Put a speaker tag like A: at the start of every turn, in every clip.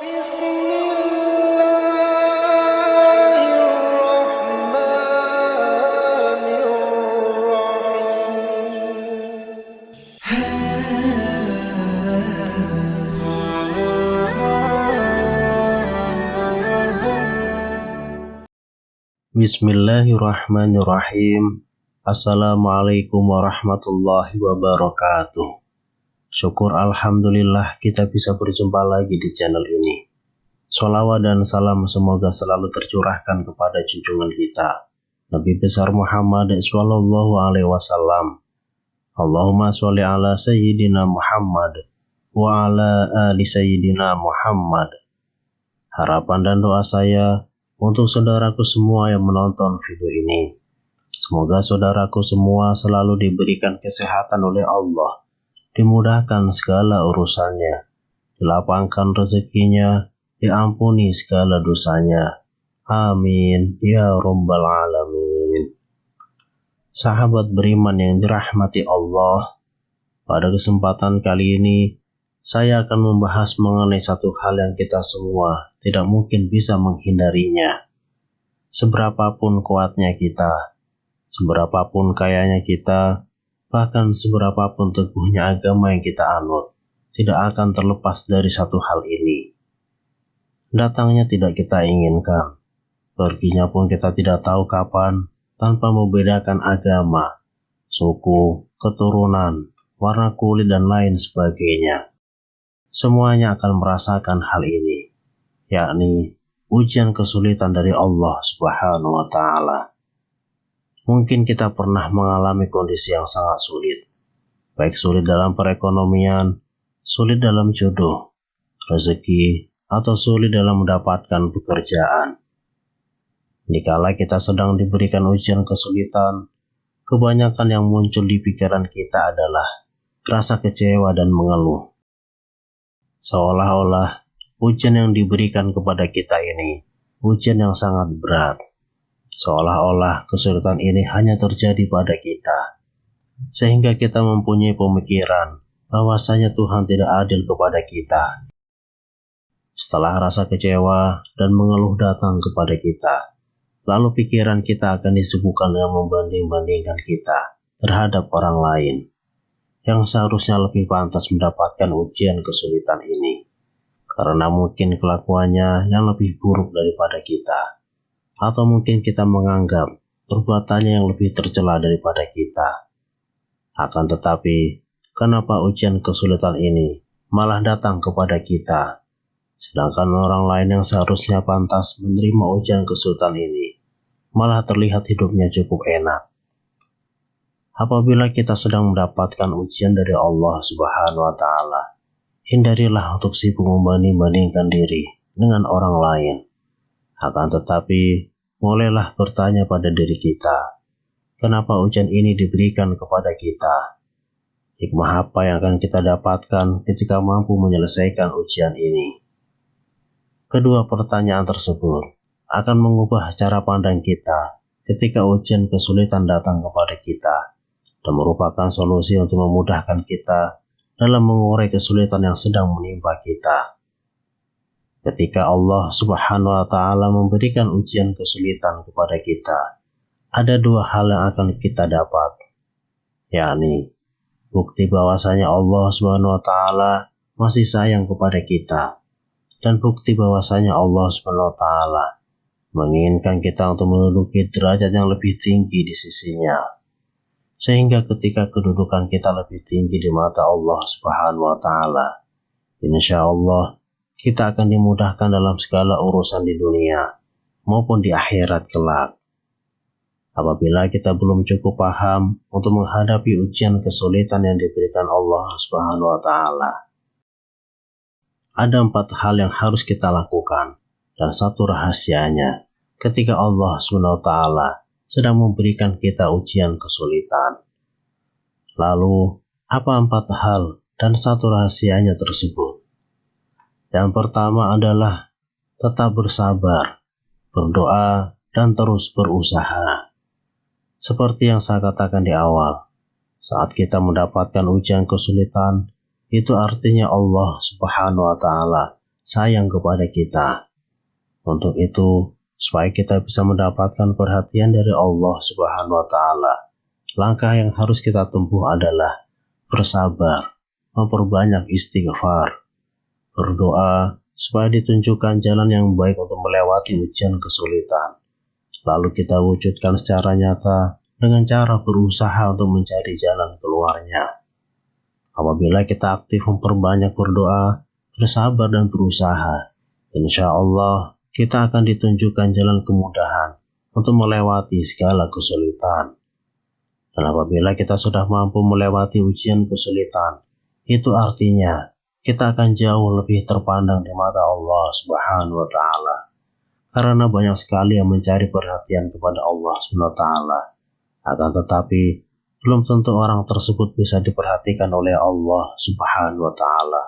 A: Bismillahirrahmanirrahim. Assalamualaikum warahmatullahi wabarakatuh. Syukur alhamdulillah kita bisa berjumpa lagi di channel ini. Sholawat dan salam semoga selalu tercurahkan kepada junjungan kita, Nabi besar Muhammad sallallahu alaihi wasallam. Allahumma sholli ala sayyidina Muhammad wa ala ali sayyidina Muhammad. Harapan dan doa saya untuk saudaraku semua yang menonton video ini, semoga saudaraku semua selalu diberikan kesehatan oleh Allah, dimudahkan segala urusannya, dilapangkan rezekinya, diampuni segala dosanya. Amin ya rabbal alamin. Sahabat beriman yang dirahmati Allah, pada kesempatan kali ini saya akan membahas mengenai satu hal yang kita semua tidak mungkin bisa menghindarinya. Seberapapun kuatnya kita, seberapapun kayanya kita, bahkan seberapapun teguhnya agama yang kita anut, tidak akan terlepas dari satu hal ini. Datangnya tidak kita inginkan, perginya pun kita tidak tahu kapan, tanpa membedakan agama, suku, keturunan, warna kulit, dan lain sebagainya. Semuanya akan merasakan hal ini, yakni ujian kesulitan dari Allah Subhanahu wa Ta'ala. Mungkin kita pernah mengalami kondisi yang sangat sulit, baik sulit dalam perekonomian, sulit dalam jodoh, rezeki, atau sulit dalam mendapatkan pekerjaan. Dikala kita sedang diberikan ujian kesulitan, kebanyakan yang muncul di pikiran kita adalah rasa kecewa dan mengeluh. Seolah-olah ujian yang diberikan kepada kita ini ujian yang sangat berat. Seolah-olah kesulitan ini hanya terjadi pada kita, sehingga kita mempunyai pemikiran bahwasanya Tuhan tidak adil kepada kita. Setelah rasa kecewa dan mengeluh datang kepada kita, lalu pikiran kita akan disibukkan dengan membanding-bandingkan kita terhadap orang lain yang seharusnya lebih pantas mendapatkan ujian kesulitan ini, karena mungkin kelakuannya yang lebih buruk daripada kita, atau mungkin kita menganggap perbuatannya yang lebih tercela daripada kita. Akan tetapi, kenapa ujian kesulitan ini malah datang kepada kita, sedangkan orang lain yang seharusnya pantas menerima ujian kesulitan ini malah terlihat hidupnya cukup enak? Apabila kita sedang mendapatkan ujian dari Allah Subhanahu wa Ta'ala, hindarilah untuk sibuk membanding-bandingkan diri dengan orang lain. Akan tetapi, mulailah bertanya pada diri kita, kenapa ujian ini diberikan kepada kita? Hikmah apa yang akan kita dapatkan ketika mampu menyelesaikan ujian ini? Kedua pertanyaan tersebut akan mengubah cara pandang kita ketika ujian kesulitan datang kepada kita, dan merupakan solusi untuk memudahkan kita dalam mengurai kesulitan yang sedang menimpa kita. Ketika Allah Subhanahu wa Ta'ala memberikan ujian kesulitan kepada kita, ada dua hal yang akan kita dapat, yakni bukti bahwasanya Allah Subhanahu wa Ta'ala masih sayang kepada kita, dan bukti bahwasanya Allah Subhanahu wa Ta'ala menginginkan kita untuk menduduki derajat yang lebih tinggi di sisinya. Sehingga ketika kedudukan kita lebih tinggi di mata Allah Subhanahu wa Ta'ala, insya Allah kita akan dimudahkan dalam segala urusan di dunia maupun di akhirat kelak. Apabila kita belum cukup paham untuk menghadapi ujian kesulitan yang diberikan Allah Subhanahu wa Ta'ala, ada 4 hal yang harus kita lakukan, dan satu rahasianya ketika Allah Subhanahu wa Ta'ala sedang memberikan kita ujian kesulitan. Lalu, apa 4 hal dan satu rahasianya tersebut? Yang pertama adalah tetap bersabar, berdoa, dan terus berusaha. Seperti yang saya katakan di awal, saat kita mendapatkan ujian kesulitan, itu artinya Allah Subhanahu wa Ta'ala sayang kepada kita. Untuk itu, supaya kita bisa mendapatkan perhatian dari Allah Subhanahu wa Ta'ala, langkah yang harus kita tempuh adalah bersabar, memperbanyak istighfar, berdoa supaya ditunjukkan jalan yang baik untuk melewati ujian kesulitan. Lalu kita wujudkan secara nyata dengan cara berusaha untuk mencari jalan keluarnya. Apabila kita aktif memperbanyak berdoa, bersabar dan berusaha, insya Allah kita akan ditunjukkan jalan kemudahan untuk melewati segala kesulitan. Dan apabila kita sudah mampu melewati ujian kesulitan, itu artinya kita akan jauh lebih terpandang di mata Allah Subhanahu wa Ta'ala. Karena banyak sekali yang mencari perhatian kepada Allah Subhanahu wa Ta'ala. Akan tetapi, belum tentu orang tersebut bisa diperhatikan oleh Allah Subhanahu wa Ta'ala.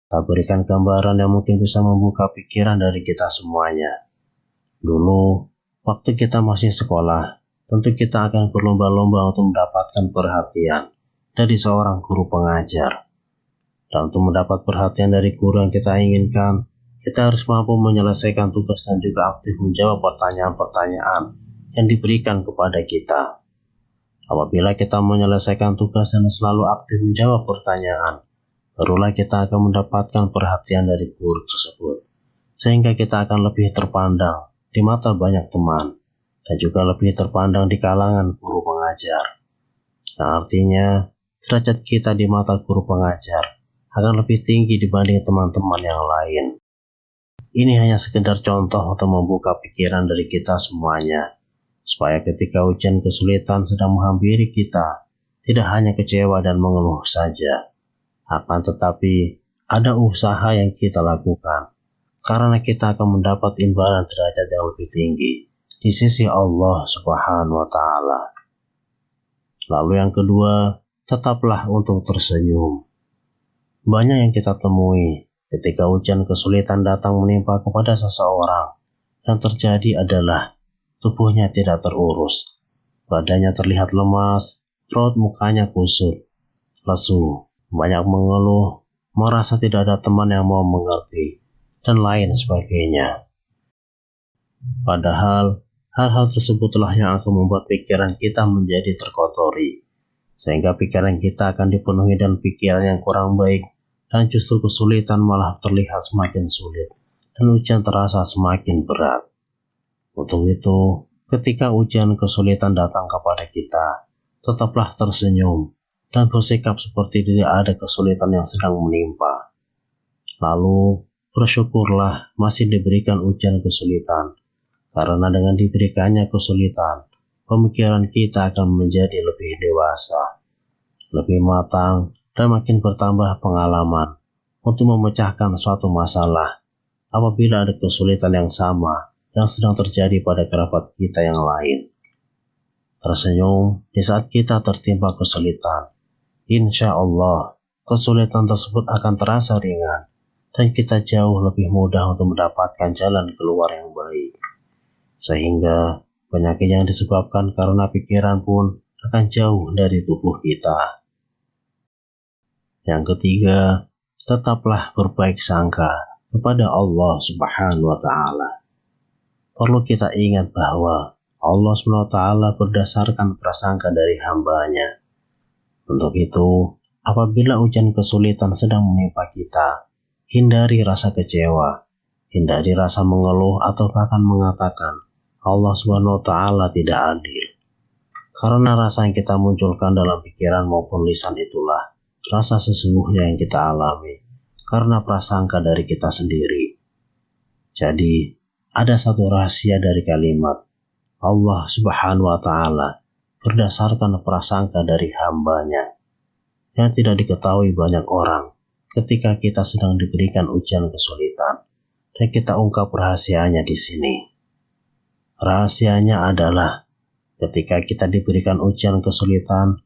A: Kita berikan gambaran yang mungkin bisa membuka pikiran dari kita semuanya. Dulu, waktu kita masih sekolah, tentu kita akan berlomba-lomba untuk mendapatkan perhatian dari seorang guru pengajar. Dan untuk mendapat perhatian dari guru yang kita inginkan, kita harus mampu menyelesaikan tugas dan juga aktif menjawab pertanyaan-pertanyaan yang diberikan kepada kita. Apabila kita menyelesaikan tugas dan selalu aktif menjawab pertanyaan, barulah kita akan mendapatkan perhatian dari guru tersebut, sehingga kita akan lebih terpandang di mata banyak teman, dan juga lebih terpandang di kalangan guru pengajar. Nah, artinya, derajat kita di mata guru pengajar akan lebih tinggi dibanding teman-teman yang lain. Ini hanya sekedar contoh untuk membuka pikiran dari kita semuanya, supaya ketika ujian kesulitan sedang menghampiri kita, tidak hanya kecewa dan mengeluh saja, akan tetapi ada usaha yang kita lakukan, karena kita akan mendapat imbalan derajat yang lebih tinggi di sisi Allah Subhanahu wa Ta'ala. Lalu yang kedua, tetaplah untuk tersenyum. Banyak yang kita temui ketika ujian kesulitan datang menimpa kepada seseorang, yang terjadi adalah tubuhnya tidak terurus, badannya terlihat lemas, raut mukanya kusut, lesu, banyak mengeluh, merasa tidak ada teman yang mau mengerti, dan lain sebagainya. Padahal, hal-hal tersebutlah yang akan membuat pikiran kita menjadi terkotori, sehingga pikiran kita akan dipenuhi dengan pikiran yang kurang baik, dan justru kesulitan malah terlihat semakin sulit, dan ujian terasa semakin berat. Untuk itu, ketika ujian kesulitan datang kepada kita, tetaplah tersenyum, dan bersikap seperti tidak ada kesulitan yang sedang menimpa. Lalu, bersyukurlah masih diberikan ujian kesulitan, karena dengan diberikannya kesulitan, pemikiran kita akan menjadi lebih dewasa, lebih matang, dan makin bertambah pengalaman untuk memecahkan suatu masalah apabila ada kesulitan yang sama yang sedang terjadi pada kerabat kita yang lain. Tersenyum di saat kita tertimpa kesulitan. Insya Allah, kesulitan tersebut akan terasa ringan, dan kita jauh lebih mudah untuk mendapatkan jalan keluar yang baik. Sehingga penyakit yang disebabkan karena pikiran pun akan jauh dari tubuh kita. Yang ketiga, tetaplah berbaik sangka kepada Allah Subhanahu wa Ta'ala. Perlu kita ingat bahwa Allah Subhanahu wa Ta'ala berdasarkan prasangka dari hambanya. Untuk itu, apabila ujian kesulitan sedang menimpa kita, hindari rasa kecewa, hindari rasa mengeluh atau bahkan mengatakan Allah Subhanahu wa Ta'ala tidak adil. Karena rasa yang kita munculkan dalam pikiran maupun lisan itulah rasa sesungguhnya yang kita alami, karena prasangka dari kita sendiri. Jadi, ada satu rahasia dari kalimat Allah Subhanahu wa Ta'ala berdasarkan prasangka dari hambanya, yang tidak diketahui banyak orang ketika kita sedang diberikan ujian kesulitan, dan kita ungkap rahasianya di sini. Rahasianya adalah ketika kita diberikan ujian kesulitan,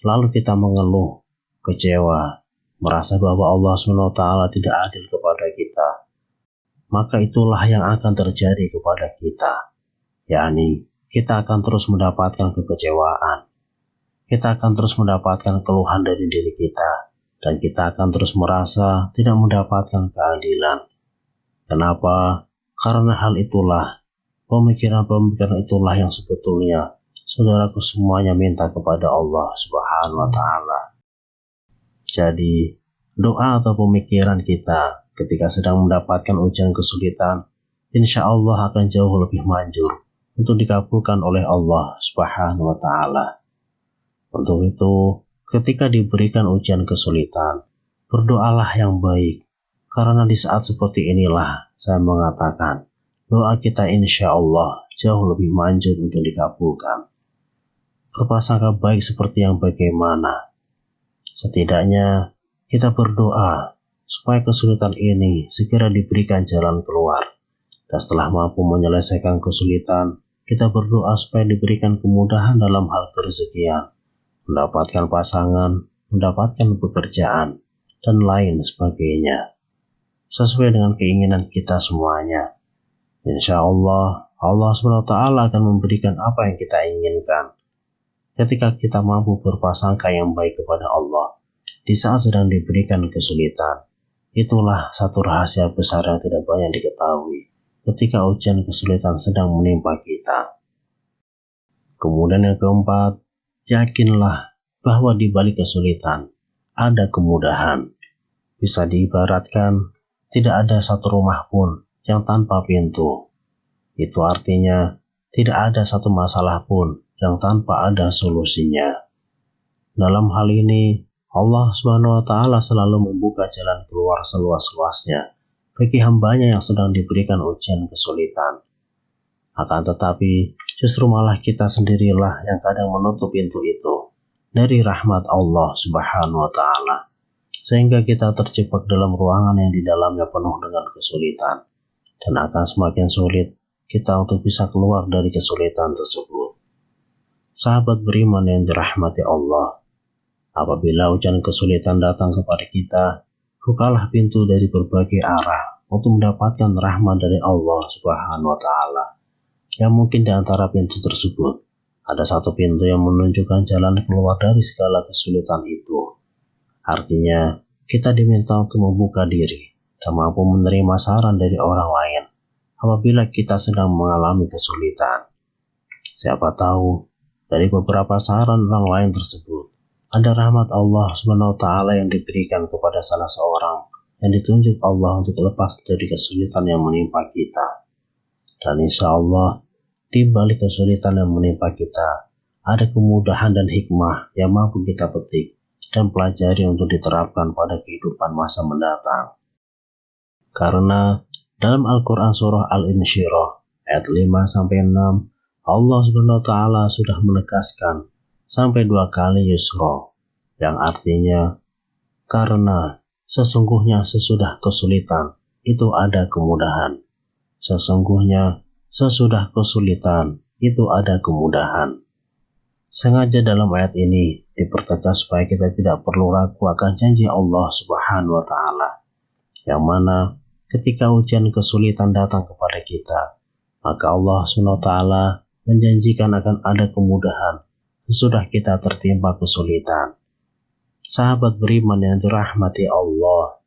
A: lalu kita mengeluh, kecewa, merasa bahwa Allah SWT tidak adil kepada kita, maka itulah yang akan terjadi kepada kita, yakni kita akan terus mendapatkan kekecewaan, kita akan terus mendapatkan keluhan dari diri kita, dan kita akan terus merasa tidak mendapatkan keadilan. Kenapa? Karena hal itulah, pemikiran-pemikiran itulah yang sebetulnya saudaraku semuanya minta kepada Allah Subhanahu wa Ta'ala. Jadi, doa atau pemikiran kita ketika sedang mendapatkan ujian kesulitan, insya Allah akan jauh lebih manjur untuk dikabulkan oleh Allah Subhanahu wa Ta'ala. Untuk itu, ketika diberikan ujian kesulitan, berdoalah yang baik, karena di saat seperti inilah saya mengatakan, doa kita insya Allah jauh lebih manjur untuk dikabulkan. Berprasangka baik seperti yang bagaimana? Setidaknya kita berdoa supaya kesulitan ini segera diberikan jalan keluar. Dan setelah mampu menyelesaikan kesulitan, kita berdoa supaya diberikan kemudahan dalam hal kerezekian, mendapatkan pasangan, mendapatkan pekerjaan, dan lain sebagainya. Sesuai dengan keinginan kita semuanya. Insya Allah, Allah SWT akan memberikan apa yang kita inginkan. Ketika kita mampu berprasangka yang baik kepada Allah, di saat sedang diberikan kesulitan, itulah satu rahasia besar yang tidak banyak diketahui ketika ujian kesulitan sedang menimpa kita. Kemudian yang keempat, yakinlah bahwa di balik kesulitan ada kemudahan. Bisa diibaratkan, tidak ada satu rumah pun yang tanpa pintu. Itu artinya, tidak ada satu masalah pun yang tanpa ada solusinya. Dalam hal ini, Allah Subhanahu wa Ta'ala selalu membuka jalan keluar seluas-luasnya bagi hambanya yang sedang diberikan ujian kesulitan. Akan tetapi, justru malah kita sendirilah yang kadang menutup pintu itu dari rahmat Allah Subhanahu wa Ta'ala, sehingga kita terjebak dalam ruangan yang di dalamnya penuh dengan kesulitan, dan akan semakin sulit kita untuk bisa keluar dari kesulitan tersebut. Sahabat beriman yang dirahmati Allah, apabila ujian kesulitan datang kepada kita, bukalah pintu dari berbagai arah untuk mendapatkan rahmat dari Allah Subhanahu wa Ta'ala. Yang mungkin di antara pintu tersebut, ada satu pintu yang menunjukkan jalan keluar dari segala kesulitan itu. Artinya, kita diminta untuk membuka diri dan mampu menerima saran dari orang lain apabila kita sedang mengalami kesulitan. Siapa tahu, dari beberapa saran orang lain tersebut, ada rahmat Allah SWT yang diberikan kepada salah seorang yang ditunjuk Allah untuk lepas dari kesulitan yang menimpa kita. Dan insya Allah, di balik kesulitan yang menimpa kita, ada kemudahan dan hikmah yang mampu kita petik dan pelajari untuk diterapkan pada kehidupan masa mendatang. Karena dalam Al-Quran Surah Al-Insyirah ayat 5-6, Allah SWT sudah menegaskan sampai 2 kali yusra, yang artinya karena sesungguhnya sesudah kesulitan itu ada kemudahan. Sesungguhnya sesudah kesulitan itu ada kemudahan. Sengaja dalam ayat ini dipertegas supaya kita tidak perlu ragu akan janji Allah Subhanahu wa Ta'ala, yang mana ketika ujian kesulitan datang kepada kita, maka Allah SWT menjanjikan akan ada kemudahan sesudah kita tertimpa kesulitan. Sahabat beriman yang dirahmati Allah,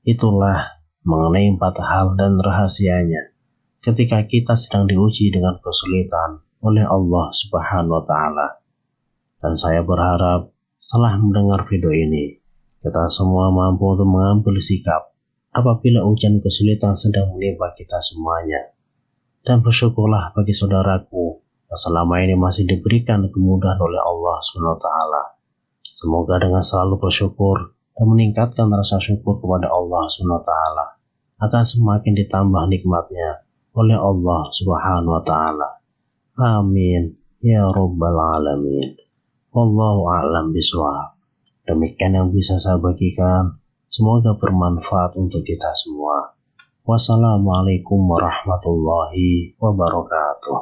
A: itulah mengenai 4 hal dan rahasianya ketika kita sedang diuji dengan kesulitan oleh Allah Subhanahu wa Ta'ala. Dan saya berharap setelah mendengar video ini, kita semua mampu untuk mengambil sikap apabila ujian kesulitan sedang menimpa kita semuanya. Dan bersyukurlah bagi saudaraku yang selama ini masih diberikan kemudahan oleh Allah SWT. Semoga dengan selalu bersyukur dan meningkatkan rasa syukur kepada Allah SWT akan semakin ditambah nikmatnya oleh Allah Subhanahu wa Ta'ala. Amin ya Rabbal Alamin. Wallahu a'lam bishawab. Demikian yang bisa saya bagikan. Semoga bermanfaat untuk kita semua. Wassalamualaikum warahmatullahi wabarakatuh.